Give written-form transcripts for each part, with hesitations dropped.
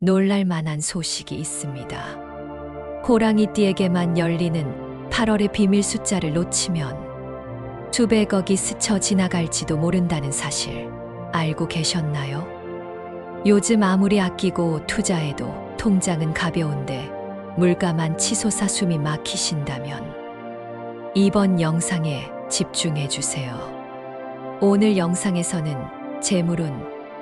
놀랄 만한 소식이 있습니다. 호랑이띠에게만 열리는 8월의 비밀 숫자를 놓치면 수백억이 스쳐 지나갈지도 모른다는 사실 알고 계셨나요? 요즘 아무리 아끼고 투자해도 통장은 가벼운데 물가만 치솟아 숨이 막히신다면 이번 영상에 집중해 주세요. 오늘 영상에서는 재물운,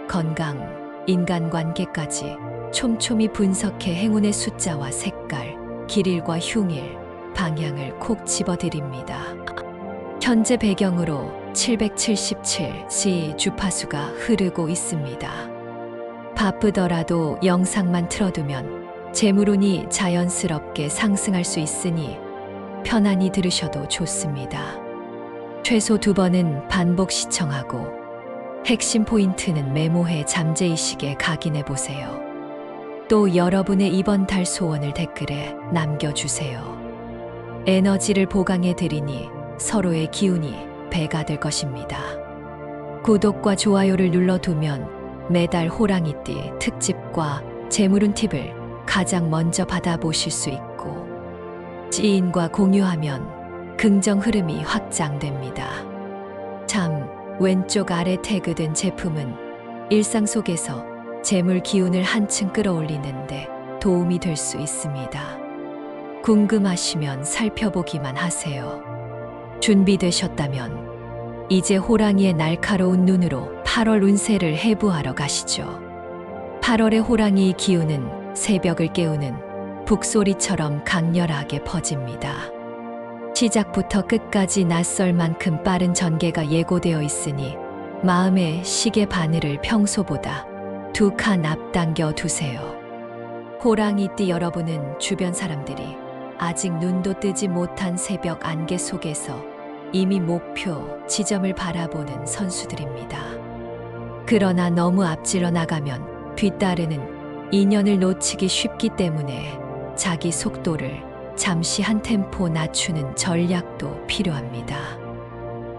건강, 인간관계까지 촘촘히 분석해 행운의 숫자와 색깔, 길일과 흉일, 방향을 콕 집어드립니다. 현재 배경으로 777시 주파수가 흐르고 있습니다. 바쁘더라도 영상만 틀어두면 재물운이 자연스럽게 상승할 수 있으니 편안히 들으셔도 좋습니다. 최소 2번은 반복 시청하고 핵심 포인트는 메모해 잠재의식에 각인해 보세요. 또 여러분의 이번 달 소원을 댓글에 남겨주세요. 에너지를 보강해 드리니 서로의 기운이 배가 될 것입니다. 구독과 좋아요를 눌러두면 매달 호랑이띠 특집과 재물운 팁을 가장 먼저 받아보실 수 있고 지인과 공유하면 긍정 흐름이 확장됩니다. 참, 왼쪽 아래 태그된 제품은 일상 속에서 재물 기운을 한층 끌어올리는데 도움이 될 수 있습니다. 궁금하시면 살펴보기만 하세요. 준비되셨다면 이제 호랑이의 날카로운 눈으로 8월 운세를 해부하러 가시죠. 8월의 호랑이의 기운은 새벽을 깨우는 북소리처럼 강렬하게 퍼집니다. 시작부터 끝까지 낯설 만큼 빠른 전개가 예고되어 있으니 마음의 시계 바늘을 평소보다 2칸 앞당겨 두세요. 호랑이띠 여러분은 주변 사람들이 아직 눈도 뜨지 못한 새벽 안개 속에서 이미 목표 지점을 바라보는 선수들입니다. 그러나 너무 앞질러 나가면 뒤따르는 인연을 놓치기 쉽기 때문에 자기 속도를 잠시 한 템포 낮추는 전략도 필요합니다.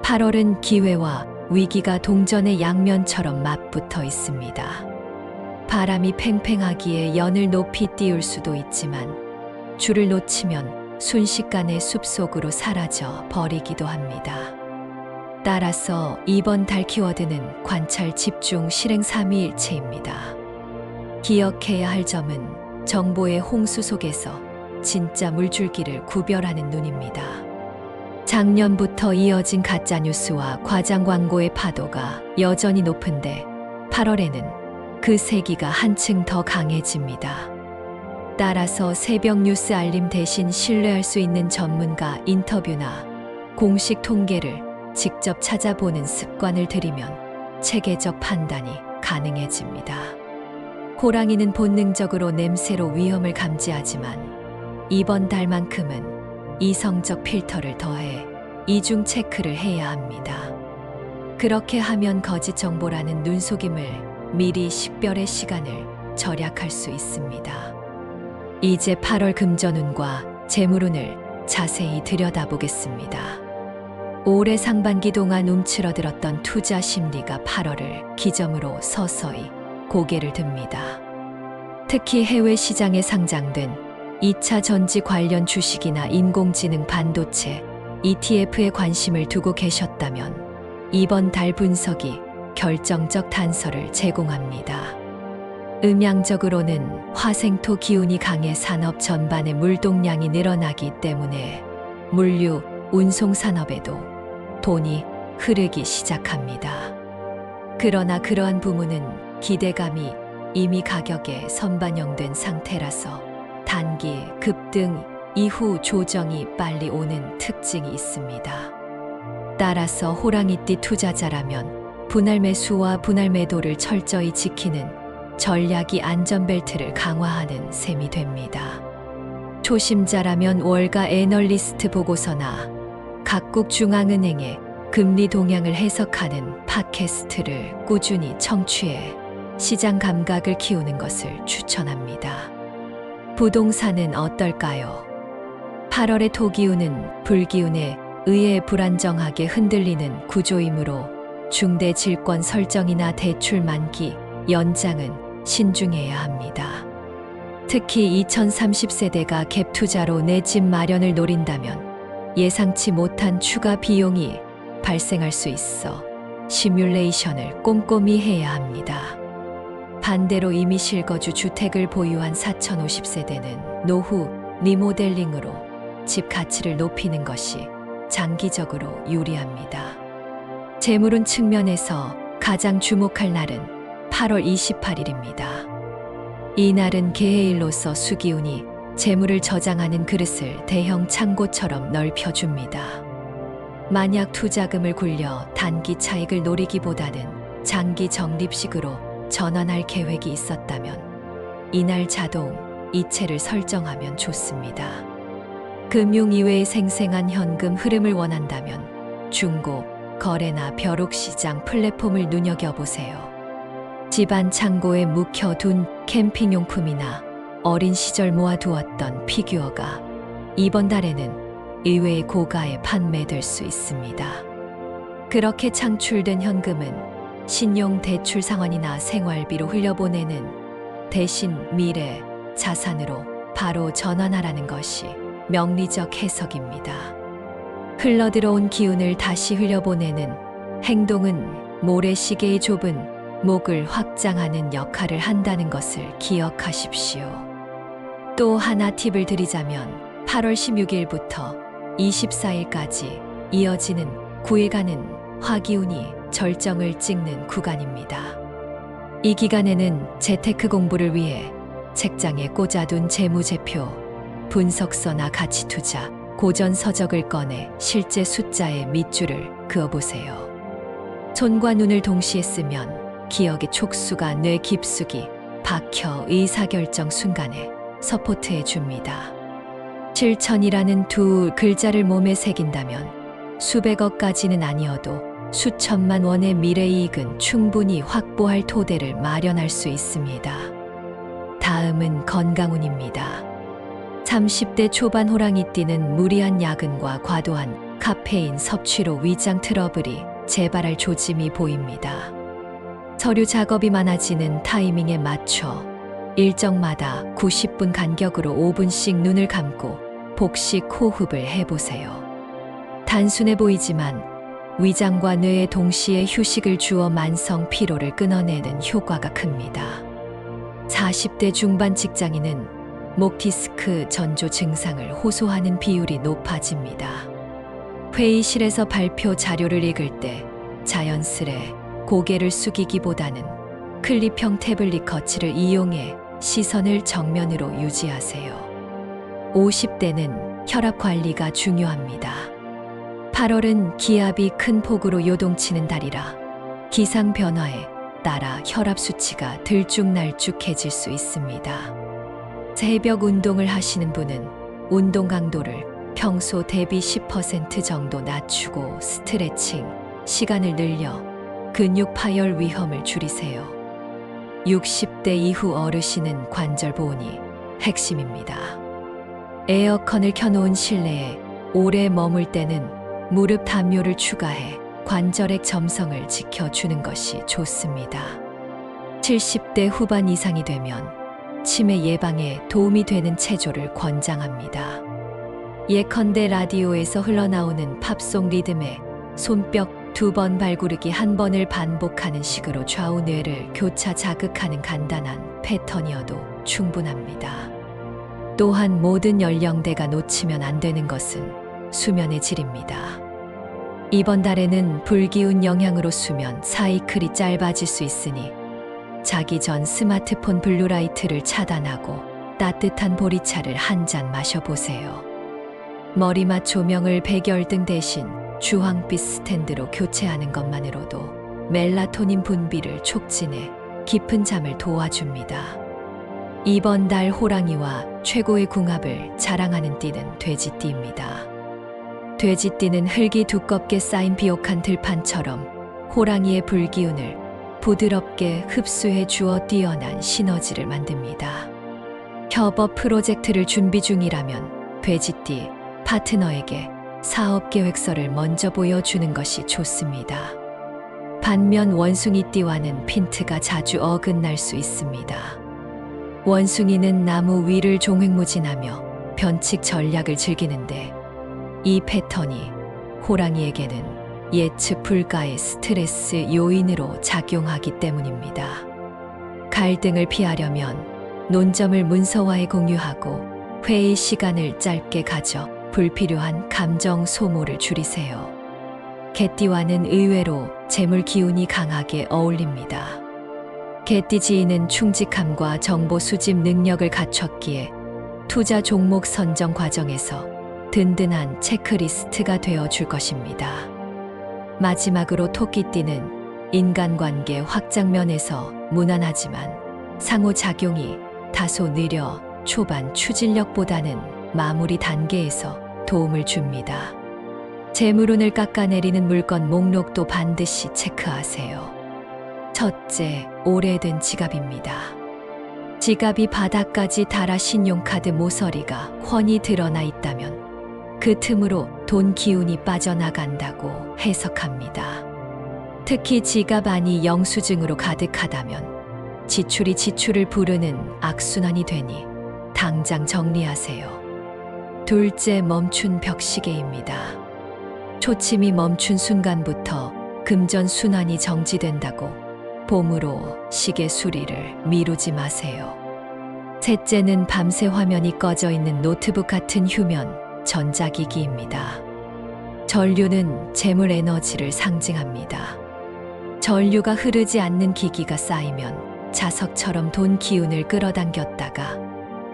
8월은 기회와 위기가 동전의 양면처럼 맞붙어 있습니다. 바람이 팽팽하기에 연을 높이 띄울 수도 있지만 줄을 놓치면 순식간에 숲속으로 사라져 버리기도 합니다. 따라서 이번 달 키워드는 관찰, 집중, 실행 삼위일체입니다. 기억해야 할 점은 정보의 홍수 속에서 진짜 물줄기를 구별하는 눈입니다. 작년부터 이어진 가짜뉴스와 과장 광고의 파도가 여전히 높은데 8월에는 그 세기가 한층 더 강해집니다. 따라서 새벽 뉴스 알림 대신 신뢰할 수 있는 전문가 인터뷰나 공식 통계를 직접 찾아보는 습관을 들이면 체계적 판단이 가능해집니다. 호랑이는 본능적으로 냄새로 위험을 감지하지만 이번 달만큼은 이성적 필터를 더해 이중 체크를 해야 합니다. 그렇게 하면 거짓 정보라는 눈속임을 미리 식별의 시간을 절약할 수 있습니다. 이제 8월 금전운과 재물운을 자세히 들여다보겠습니다. 올해 상반기 동안 움츠러들었던 투자 심리가 8월을 기점으로 서서히 고개를 듭니다. 특히 해외 시장에 상장된 2차 전지 관련 주식이나 인공지능 반도체, ETF에 관심을 두고 계셨다면 이번 달 분석이 결정적 단서를 제공합니다. 음양적으로는 화생토 기운이 강해 산업 전반의 물동량이 늘어나기 때문에 물류, 운송 산업에도 돈이 흐르기 시작합니다. 그러나 그러한 부문은 기대감이 이미 가격에 선반영된 상태라서 단기 급등 이후 조정이 빨리 오는 특징이 있습니다. 따라서 호랑이띠 투자자라면 분할 매수와 분할 매도를 철저히 지키는 전략이 안전벨트를 강화하는 셈이 됩니다. 초심자라면 월가 애널리스트 보고서나 각국 중앙은행의 금리 동향을 해석하는 팟캐스트를 꾸준히 청취해 시장 감각을 키우는 것을 추천합니다. 부동산은 어떨까요? 8월의 토기운은 불기운에 의해 불안정하게 흔들리는 구조이므로 중대 질권 설정이나 대출 만기 연장은 신중해야 합니다. 특히 2030세대가 갭 투자로 내 집 마련을 노린다면 예상치 못한 추가 비용이 발생할 수 있어 시뮬레이션을 꼼꼼히 해야 합니다. 반대로 이미 실거주 주택을 보유한 4050세대는 노후 리모델링으로 집 가치를 높이는 것이 장기적으로 유리합니다. 재물운 측면에서 가장 주목할 날은 8월 28일입니다. 이 날은 개해일로서 수기운이 재물을 저장하는 그릇을 대형 창고처럼 넓혀줍니다. 만약 투자금을 굴려 단기 차익을 노리기보다는 장기 적립식으로 전환할 계획이 있었다면 이날 자동 이체를 설정하면 좋습니다. 금융 이외의 생생한 현금 흐름을 원한다면 중고, 거래나 벼룩시장 플랫폼을 눈여겨보세요. 집안 창고에 묵혀둔 캠핑용품이나 어린 시절 모아두었던 피규어가 이번 달에는 의외의 고가에 판매될 수 있습니다. 그렇게 창출된 현금은 신용 대출 상환이나 생활비로 흘려보내는 대신 미래 자산으로 바로 전환하라는 것이 명리적 해석입니다. 흘러들어온 기운을 다시 흘려보내는 행동은 모래시계의 좁은 목을 확장하는 역할을 한다는 것을 기억하십시오. 또 하나 팁을 드리자면 8월 16일부터 24일까지 이어지는 9일간은 화기운이 절정을 찍는 구간입니다. 이 기간에는 재테크 공부를 위해 책장에 꽂아둔 재무제표, 분석서나 가치투자, 고전서적을 꺼내 실제 숫자에 밑줄을 그어보세요. 손과 눈을 동시에 쓰면 기억의 촉수가 뇌 깊숙이 박혀 의사결정 순간에 서포트해 줍니다. 실천이라는 두 글자를 몸에 새긴다면 수백억까지는 아니어도 수천만 원의 미래 이익은 충분히 확보할 토대를 마련할 수 있습니다. 다음은 건강운입니다. 30대 초반 호랑이띠는 무리한 야근과 과도한 카페인 섭취로 위장 트러블이 재발할 조짐이 보입니다. 서류 작업이 많아지는 타이밍에 맞춰 일정마다 90분 간격으로 5분씩 눈을 감고 복식 호흡을 해보세요. 단순해 보이지만 위장과 뇌에 동시에 휴식을 주어 만성 피로를 끊어내는 효과가 큽니다. 40대 중반 직장인은 목 디스크 전조 증상을 호소하는 비율이 높아집니다. 회의실에서 발표 자료를 읽을 때 자연스레 고개를 숙이기보다는 클립형 태블릿 거치를 이용해 시선을 정면으로 유지하세요. 50대는 혈압 관리가 중요합니다. 8월은 기압이 큰 폭으로 요동치는 달이라 기상 변화에 따라 혈압 수치가 들쭉날쭉해질 수 있습니다. 새벽 운동을 하시는 분은 운동 강도를 평소 대비 10% 정도 낮추고 스트레칭 시간을 늘려 근육 파열 위험을 줄이세요. 60대 이후 어르신은 관절 보온이 핵심입니다. 에어컨을 켜놓은 실내에 오래 머물 때는 무릎 담요를 추가해 관절의 점성을 지켜주는 것이 좋습니다. 70대 후반 이상이 되면 치매 예방에 도움이 되는 체조를 권장합니다. 예컨대 라디오에서 흘러나오는 팝송 리듬에 손뼉 2번 발구르기 1번을 반복하는 식으로 좌우 뇌를 교차 자극하는 간단한 패턴이어도 충분합니다. 또한 모든 연령대가 놓치면 안 되는 것은 수면의 질입니다. 이번 달에는 불기운 영향으로 수면 사이클이 짧아질 수 있으니 자기 전 스마트폰 블루라이트를 차단하고 따뜻한 보리차를 한 잔 마셔보세요. 머리맡 조명을 백열등 대신 주황빛 스탠드로 교체하는 것만으로도 멜라토닌 분비를 촉진해 깊은 잠을 도와줍니다. 이번 달 호랑이와 최고의 궁합을 자랑하는 띠는 돼지띠입니다. 돼지띠는 흙이 두껍게 쌓인 비옥한 들판처럼 호랑이의 불기운을 부드럽게 흡수해 주어 뛰어난 시너지를 만듭니다. 협업 프로젝트를 준비 중이라면 돼지띠 파트너에게 사업 계획서를 먼저 보여주는 것이 좋습니다. 반면 원숭이띠와는 핀트가 자주 어긋날 수 있습니다. 원숭이는 나무 위를 종횡무진하며 변칙 전략을 즐기는데 이 패턴이 호랑이에게는 예측 불가의 스트레스 요인으로 작용하기 때문입니다. 갈등을 피하려면 논점을 문서화에 공유하고 회의 시간을 짧게 가져 불필요한 감정 소모를 줄이세요. 개띠와는 의외로 재물 기운이 강하게 어울립니다. 개띠 지인은 충직함과 정보 수집 능력을 갖췄기에 투자 종목 선정 과정에서 든든한 체크리스트가 되어 줄 것입니다. 마지막으로 토끼띠는 인간관계 확장면에서 무난하지만 상호작용이 다소 느려 초반 추진력보다는 마무리 단계에서 도움을 줍니다. 재물운을 깎아내리는 물건 목록도 반드시 체크하세요. 첫째, 오래된 지갑입니다. 지갑이 바닥까지 닳아 신용카드 모서리가 훤히 드러나 있다면 그 틈으로 돈 기운이 빠져나간다고 해석합니다. 특히 지갑 안이 영수증으로 가득하다면 지출이 지출을 부르는 악순환이 되니 당장 정리하세요. 둘째, 멈춘 벽시계입니다. 초침이 멈춘 순간부터 금전 순환이 정지된다고 봄으로 시계 수리를 미루지 마세요. 셋째는 밤새 화면이 꺼져 있는 노트북 같은 휴면 전자기기입니다. 전류는 재물 에너지를 상징합니다. 전류가 흐르지 않는 기기가 쌓이면 자석처럼 돈 기운을 끌어당겼다가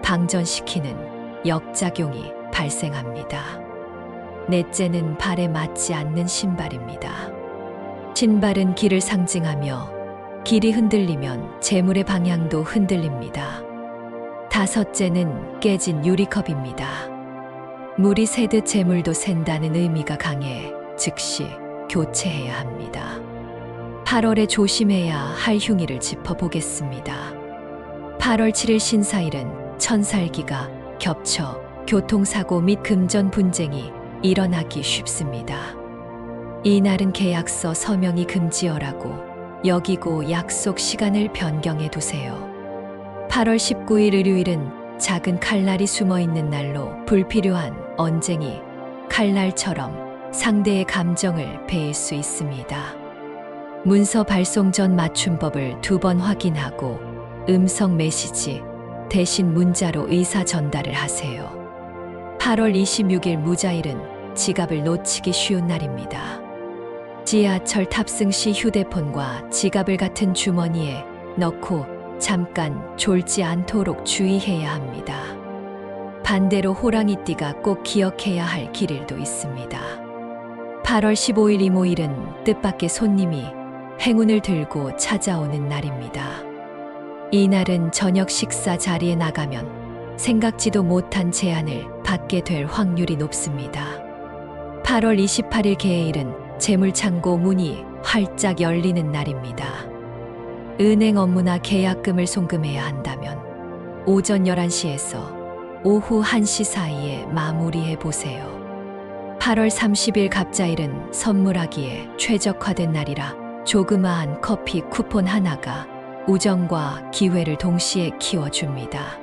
방전시키는 역작용이 발생합니다. 넷째는 발에 맞지 않는 신발입니다. 신발은 길을 상징하며 길이 흔들리면 재물의 방향도 흔들립니다. 다섯째는 깨진 유리컵입니다. 물이 새듯 재물도 샌다는 의미가 강해 즉시 교체해야 합니다. 8월에 조심해야 할 흉일을 짚어보겠습니다. 8월 7일 신사일은 천살기가 겹쳐 교통사고 및 금전 분쟁이 일어나기 쉽습니다. 이날은 계약서 서명이 금지어라고 여기고 약속 시간을 변경해 두세요. 8월 19일 을요일은 작은 칼날이 숨어있는 날로 불필요한 언쟁이 칼날처럼 상대의 감정을 베일 수 있습니다. 문서 발송 전 맞춤법을 2번 확인하고 음성 메시지 대신 문자로 의사 전달을 하세요. 8월 26일 무자일은 지갑을 놓치기 쉬운 날입니다. 지하철 탑승 시 휴대폰과 지갑을 같은 주머니에 넣고 잠깐 졸지 않도록 주의해야 합니다. 반대로 호랑이띠가 꼭 기억해야 할 길일도 있습니다. 8월 15일 이모일은 뜻밖의 손님이 행운을 들고 찾아오는 날입니다. 이날은 저녁 식사 자리에 나가면 생각지도 못한 제안을 받게 될 확률이 높습니다. 8월 28일 개해일은 재물창고 문이 활짝 열리는 날입니다. 은행 업무나 계약금을 송금해야 한다면 오전 11시에서 오후 1시 사이에 마무리해 보세요. 8월 30일 갑자일은 선물하기에 최적화된 날이라 조그마한 커피 쿠폰 하나가 우정과 기회를 동시에 키워줍니다.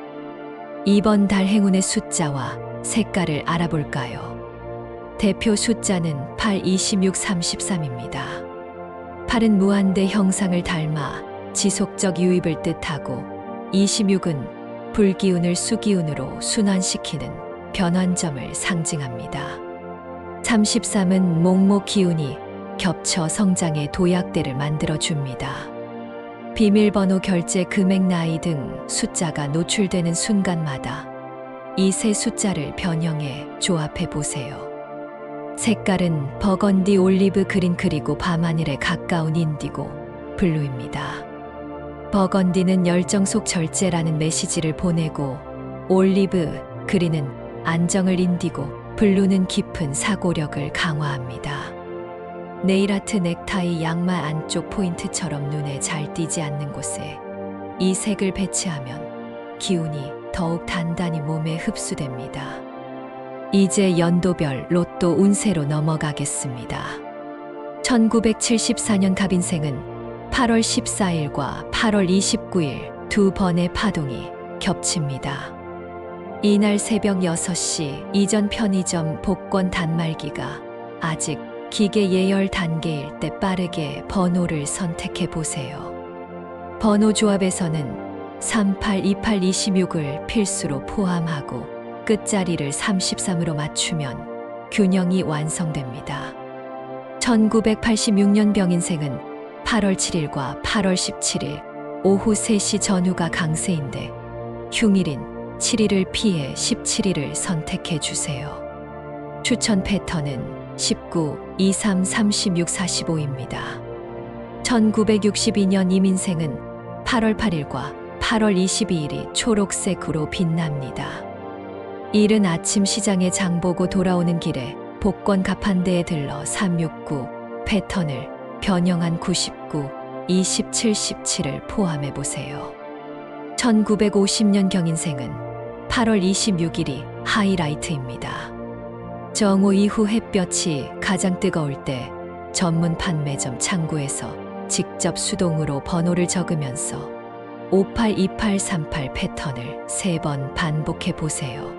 이번 달 행운의 숫자와 색깔을 알아볼까요? 대표 숫자는 8, 26, 33입니다. 8은 무한대 형상을 닮아 지속적 유입을 뜻하고 26은 불기운을 수기운으로 순환시키는 변환점을 상징합니다. 33은 목목 기운이 겹쳐 성장의 도약대를 만들어줍니다. 비밀번호 결제 금액 나이 등 숫자가 노출되는 순간마다 이 세 숫자를 변형해 조합해 보세요. 색깔은 버건디, 올리브, 그린 그리고 밤하늘에 가까운 인디고, 블루입니다. 버건디는 열정 속 절제라는 메시지를 보내고 올리브, 그린은 안정을 인디고, 블루는 깊은 사고력을 강화합니다. 네일아트, 넥타이, 양말 안쪽 포인트처럼 눈에 잘 띄지 않는 곳에 이 색을 배치하면 기운이 더욱 단단히 몸에 흡수됩니다. 이제 연도별 로또 운세로 넘어가겠습니다. 1974년 갑인생은 8월 14일과 8월 29일 두 번의 파동이 겹칩니다. 이날 새벽 6시 이전 편의점 복권 단말기가 아직 기계 예열 단계일 때 빠르게 번호를 선택해 보세요. 번호 조합에서는 3828 26을 필수로 포함하고 끝자리를 33으로 맞추면 균형이 완성됩니다. 1986년 병인생은 8월 7일과 8월 17일 오후 3시 전후가 강세인데 흉일인 7일을 피해 17일을 선택해 주세요. 추천 패턴은 19, 23, 36, 45입니다. 1962년 이민생은 8월 8일과 8월 22일이 초록색으로 빛납니다. 이른 아침 시장에 장보고 돌아오는 길에 복권 가판대에 들러 369 패턴을 변형한 99, 27, 17을 포함해 보세요. 1950년 경인생은 8월 26일이 하이라이트입니다. 정오 이후 햇볕이 가장 뜨거울 때 전문 판매점 창구에서 직접 수동으로 번호를 적으면서 582838 패턴을 3번 반복해 보세요.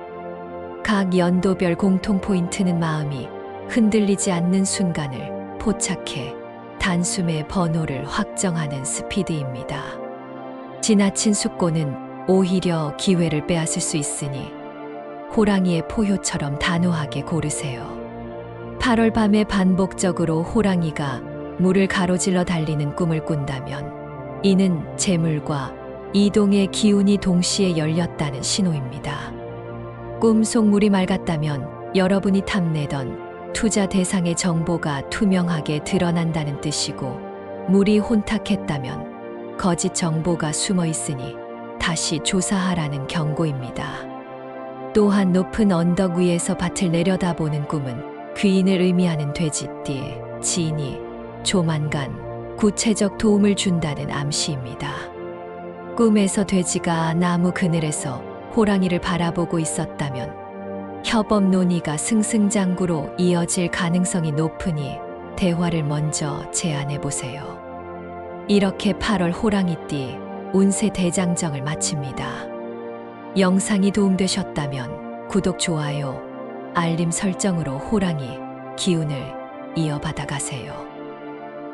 각 연도별 공통 포인트는 마음이 흔들리지 않는 순간을 포착해 단숨에 번호를 확정하는 스피드입니다. 지나친 숙고는 오히려 기회를 빼앗을 수 있으니 호랑이의 포효처럼 단호하게 고르세요. 8월 밤에 반복적으로 호랑이가 물을 가로질러 달리는 꿈을 꾼다면 이는 재물과 이동의 기운이 동시에 열렸다는 신호입니다. 꿈속 물이 맑았다면 여러분이 탐내던 투자 대상의 정보가 투명하게 드러난다는 뜻이고, 물이 혼탁했다면 거짓 정보가 숨어 있으니 다시 조사하라는 경고입니다. 또한 높은 언덕 위에서 밭을 내려다보는 꿈은 귀인을 의미하는 돼지띠, 진이, 조만간 구체적 도움을 준다는 암시입니다. 꿈에서 돼지가 나무 그늘에서 호랑이를 바라보고 있었다면 협업 논의가 승승장구로 이어질 가능성이 높으니 대화를 먼저 제안해 보세요. 이렇게 8월 호랑이띠 운세 대장정을 마칩니다. 영상이 도움되셨다면 구독, 좋아요, 알림 설정으로 호랑이 기운을 이어받아 가세요.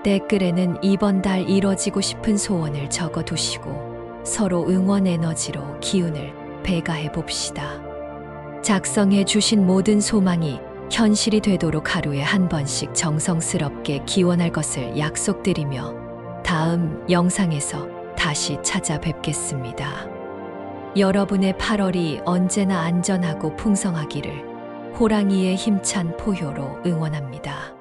댓글에는 이번 달 이뤄지고 싶은 소원을 적어 두시고 서로 응원 에너지로 기운을 배가해 봅시다. 작성해 주신 모든 소망이 현실이 되도록 하루에 한 번씩 정성스럽게 기원할 것을 약속드리며 다음 영상에서 다시 찾아뵙겠습니다. 여러분의 8월이 언제나 안전하고 풍성하기를 호랑이의 힘찬 포효로 응원합니다.